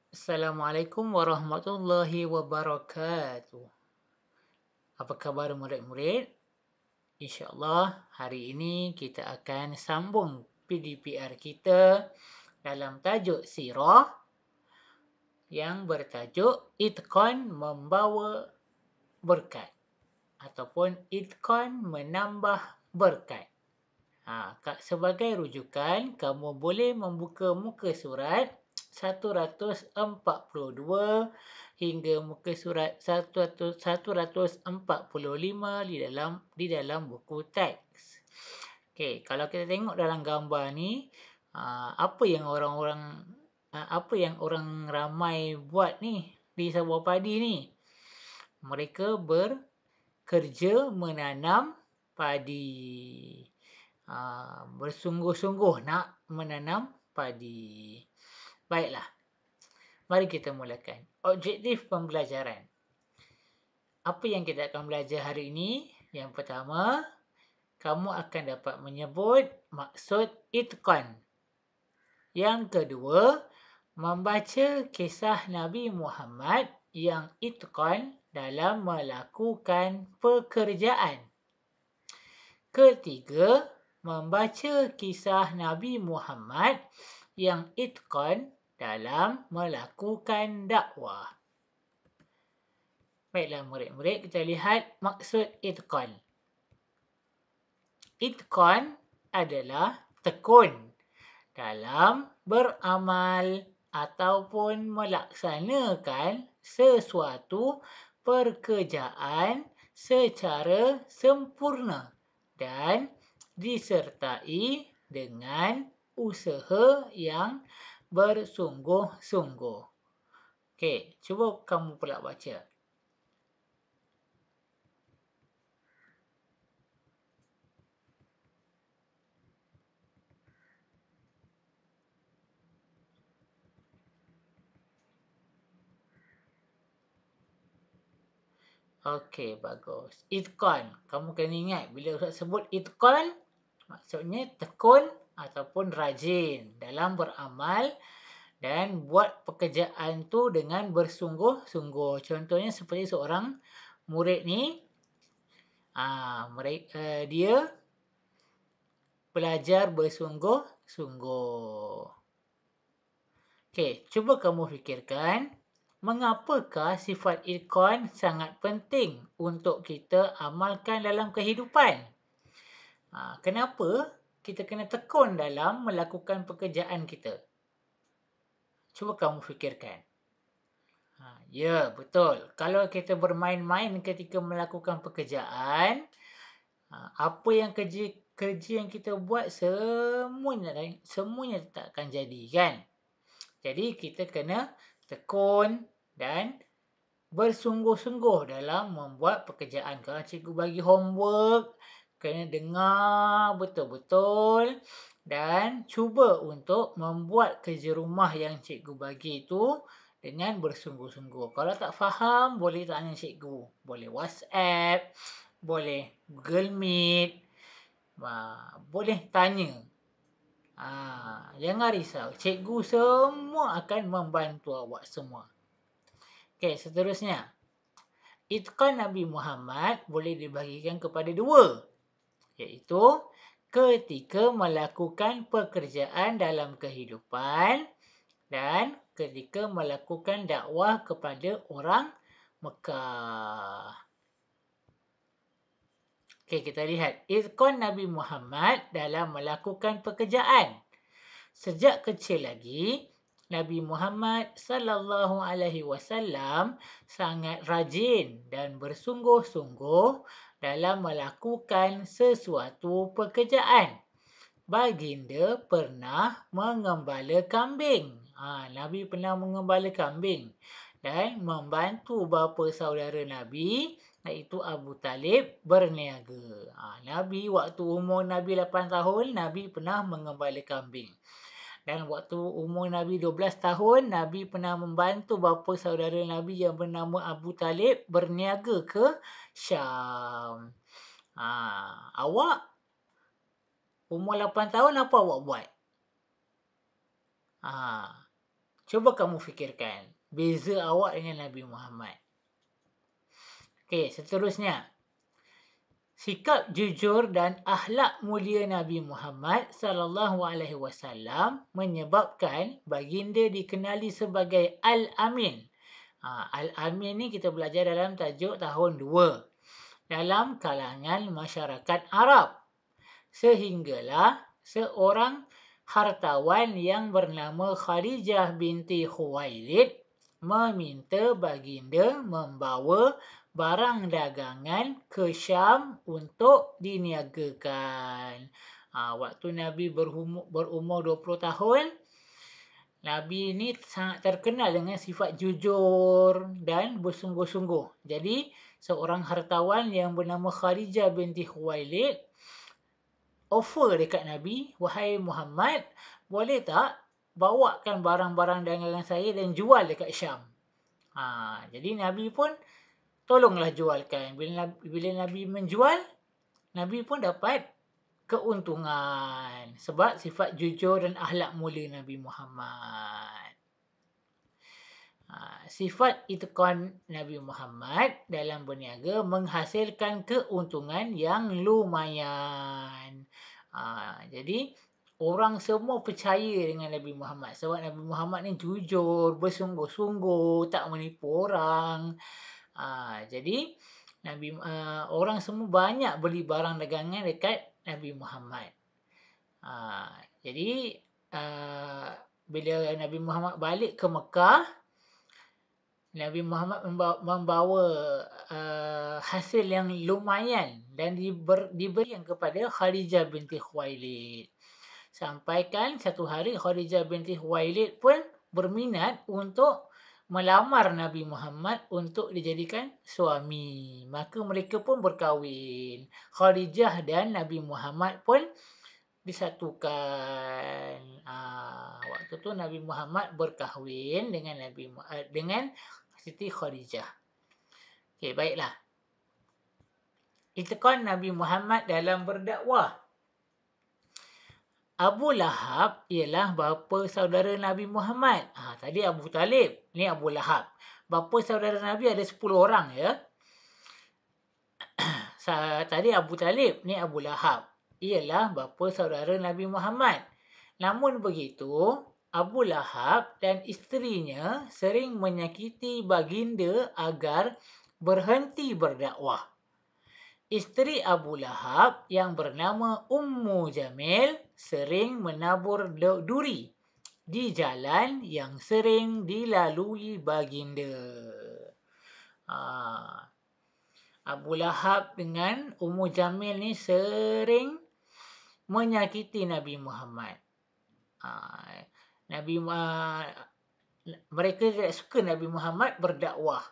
Assalamualaikum warahmatullahi wabarakatuh. Apa khabar murid-murid? InsyaAllah hari ini kita akan sambung PDPR kita dalam tajuk sirah yang bertajuk Itqan Membawa Berkat ataupun Itqan Menambah Berkat. Sebagai rujukan, kamu boleh membuka muka surat 142 hingga muka surat 145 di dalam buku teks. Okey, kalau kita tengok dalam gambar ni, apa yang orang ramai buat ni di Sabah Padi ni? Mereka bekerja menanam padi. Bersungguh-sungguh nak menanam padi. Baiklah, mari kita mulakan. Objektif pembelajaran. Apa yang kita akan belajar hari ini? Yang pertama, kamu akan dapat menyebut maksud itqan. Yang kedua, membaca kisah Nabi Muhammad yang itqan dalam melakukan pekerjaan. Ketiga, membaca kisah Nabi Muhammad yang itqan dalam melakukan dakwah. Baiklah murid-murid, kita lihat maksud itqan. Itqan adalah tekun dalam beramal ataupun melaksanakan sesuatu pekerjaan secara sempurna dan disertai dengan usaha yang bersungguh-sungguh. Okey, cuba kamu pula baca. Okey, bagus. Itqan. Kamu kena ingat, bila Ustaz sebut itqan, maksudnya tekun ataupun rajin dalam beramal dan buat pekerjaan tu dengan bersungguh-sungguh. Contohnya seperti seorang murid ni, dia belajar bersungguh-sungguh. Okey, cuba kamu fikirkan, mengapakah sifat itqan sangat penting untuk kita amalkan dalam kehidupan? Kenapa kita kena tekun dalam melakukan pekerjaan kita? Cuba kamu fikirkan. Ya, betul. Kalau kita bermain-main ketika melakukan pekerjaan, apa yang kerja yang kita buat semuanya tak akan jadi, kan? Jadi kita kena tekun dan bersungguh-sungguh dalam membuat pekerjaan. Kalau cikgu bagi homework, kena dengar betul-betul dan cuba untuk membuat kerja rumah yang cikgu bagi itu dengan bersungguh-sungguh. Kalau tak faham, boleh tanya cikgu. Boleh WhatsApp, boleh Google Meet, boleh tanya. Jangan risau. Cikgu semua akan membantu awak semua. Okey, seterusnya. Itqan Nabi Muhammad boleh dibahagikan kepada dua. Iaitu, ketika melakukan pekerjaan dalam kehidupan dan ketika melakukan dakwah kepada orang Mekah. Okey, kita lihat. Itqan Nabi Muhammad dalam melakukan pekerjaan. Sejak kecil lagi, Nabi Muhammad sallallahu alaihi wasallam sangat rajin dan bersungguh-sungguh dalam melakukan sesuatu pekerjaan. Baginda pernah mengembala kambing. Nabi pernah mengembala kambing dan membantu bapa saudara Nabi, iaitu Abu Talib, berniaga. Nabi waktu umur Nabi 8 tahun, Nabi pernah mengembala kambing. Dan waktu umur Nabi 12 tahun, Nabi pernah membantu bapa saudara Nabi yang bernama Abu Talib berniaga ke Syam. Awak umur 8 tahun, apa awak buat? Cuba kamu fikirkan. Beza awak dengan Nabi Muhammad. Okey, seterusnya. Sikap jujur dan akhlak mulia Nabi Muhammad sallallahu alaihi wasallam menyebabkan baginda dikenali sebagai Al-Amin. Al-Amin ni kita belajar dalam tajuk tahun 2 dalam kalangan masyarakat Arab. Sehinggalah seorang hartawan yang bernama Khadijah binti Khuwailid meminta baginda membawa barang dagangan ke Syam untuk diniagakan. Waktu Nabi berumur 20 tahun, Nabi ni sangat terkenal dengan sifat jujur dan bersungguh-sungguh. Jadi, seorang hartawan yang bernama Khadijah binti Khuwailid offer dekat Nabi, "Wahai Muhammad, boleh tak bawakan barang-barang dagangan saya dan jual dekat Syam?" Jadi Nabi pun tolonglah jualkan. Bila Nabi menjual, Nabi pun dapat keuntungan sebab sifat jujur dan akhlak mulia Nabi Muhammad. Sifat itqan Nabi Muhammad dalam berniaga menghasilkan keuntungan yang lumayan. Jadi orang semua percaya dengan Nabi Muhammad sebab Nabi Muhammad ni jujur, bersungguh-sungguh, tak menipu orang. Jadi orang semua banyak beli barang dagangan dekat Nabi Muhammad. Jadi bila Nabi Muhammad balik ke Mekah, Nabi Muhammad membawa hasil yang lumayan dan diberikan kepada Khadijah binti Khuwailid. Sampaikan satu hari Khadijah binti Khuwailid pun berminat untuk melamar Nabi Muhammad untuk dijadikan suami. Maka mereka pun berkahwin. Khadijah dan Nabi Muhammad pun disatukan. Waktu tu Nabi Muhammad berkahwin dengan Siti Khadijah. Okey, baiklah. Itqan Nabi Muhammad dalam berdakwah. Abu Lahab ialah bapa saudara Nabi Muhammad. Tadi Abu Talib, ni Abu Lahab. Bapa saudara Nabi ada 10 orang ya. Tadi Abu Talib, ni Abu Lahab. Ialah bapa saudara Nabi Muhammad. Namun begitu, Abu Lahab dan isterinya sering menyakiti baginda agar berhenti berdakwah. Isteri Abu Lahab yang bernama Ummu Jamil sering menabur duri di jalan yang sering dilalui baginda. Abu Lahab dengan Ummu Jamil ni sering menyakiti Nabi Muhammad. Mereka tidak suka Nabi Muhammad berdakwah.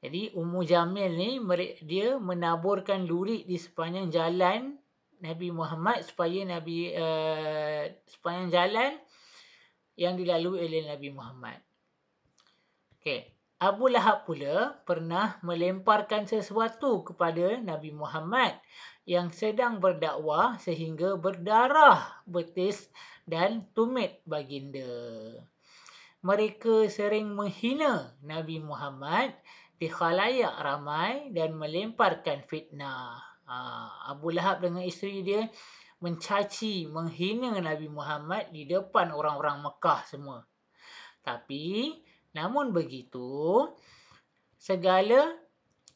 Jadi Ummu Jamil ni dia menaburkan duri di sepanjang jalan Nabi Muhammad supaya sepanjang jalan yang dilalui oleh Nabi Muhammad. Okey, Abu Lahab pula pernah melemparkan sesuatu kepada Nabi Muhammad yang sedang berdakwah sehingga berdarah betis dan tumit baginda. Mereka sering menghina Nabi Muhammad di khalayak ramai dan melemparkan fitnah. Abu Lahab dengan isteri dia mencaci, menghina Nabi Muhammad di depan orang-orang Mekah semua. Tapi, namun begitu, segala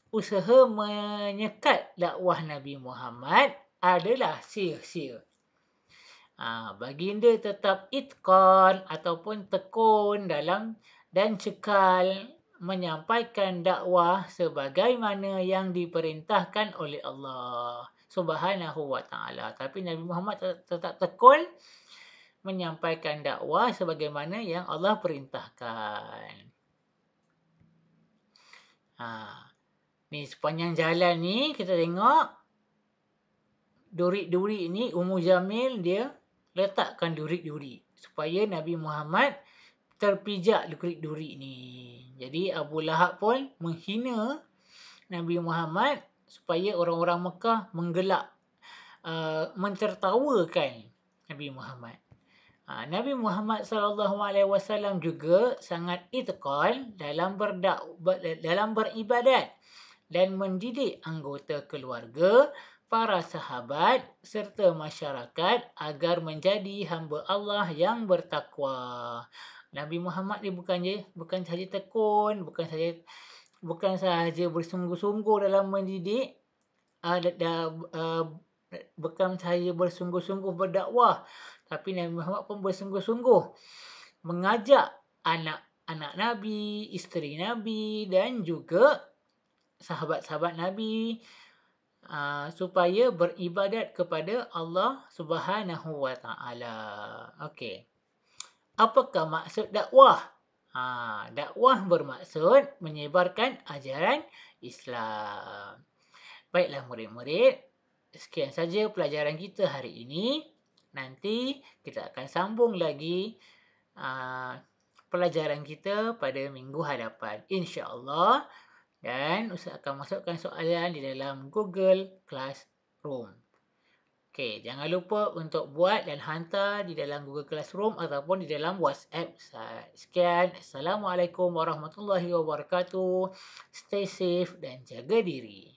usaha menyekat dakwah Nabi Muhammad adalah sia-sia. Baginda tetap itqan ataupun tekun dalam dan cekal menyampaikan dakwah sebagaimana yang diperintahkan oleh Allah Subhanahu wa taala. Tapi Nabi Muhammad tetap tekun menyampaikan dakwah sebagaimana yang Allah perintahkan. Ni sepanjang jalan ni kita tengok duri-duri ni Ummu Jamil dia letakkan duri-duri supaya Nabi Muhammad terpijak duri ni. Jadi Abu Lahab pun menghina Nabi Muhammad supaya orang-orang Mekah menggelak, mentertawakan Nabi Muhammad. Nabi Muhammad SAW juga sangat itikad dalam beribadat dan mendidik anggota keluarga, para sahabat serta masyarakat agar menjadi hamba Allah yang bertakwa. Nabi Muhammad ni bukan sahaja tekun, bukan sahaja bersungguh-sungguh dalam mendidik, uh, bukan sahaja bersungguh-sungguh berdakwah, tapi Nabi Muhammad pun bersungguh-sungguh mengajak anak-anak Nabi, isteri Nabi dan juga sahabat-sahabat Nabi supaya beribadat kepada Allah Subhanahu wa taala. Okey. Apakah maksud dakwah? Dakwah bermaksud menyebarkan ajaran Islam. Baiklah murid-murid, sekian saja pelajaran kita hari ini. Nanti kita akan sambung lagi pelajaran kita pada minggu hadapan, insya-Allah. Dan Ustaz akan masukkan soalan di dalam Google Classroom. Okey, jangan lupa untuk buat dan hantar di dalam Google Classroom ataupun di dalam WhatsApp Ustaz. Sekian. Assalamualaikum warahmatullahi wabarakatuh. Stay safe dan jaga diri.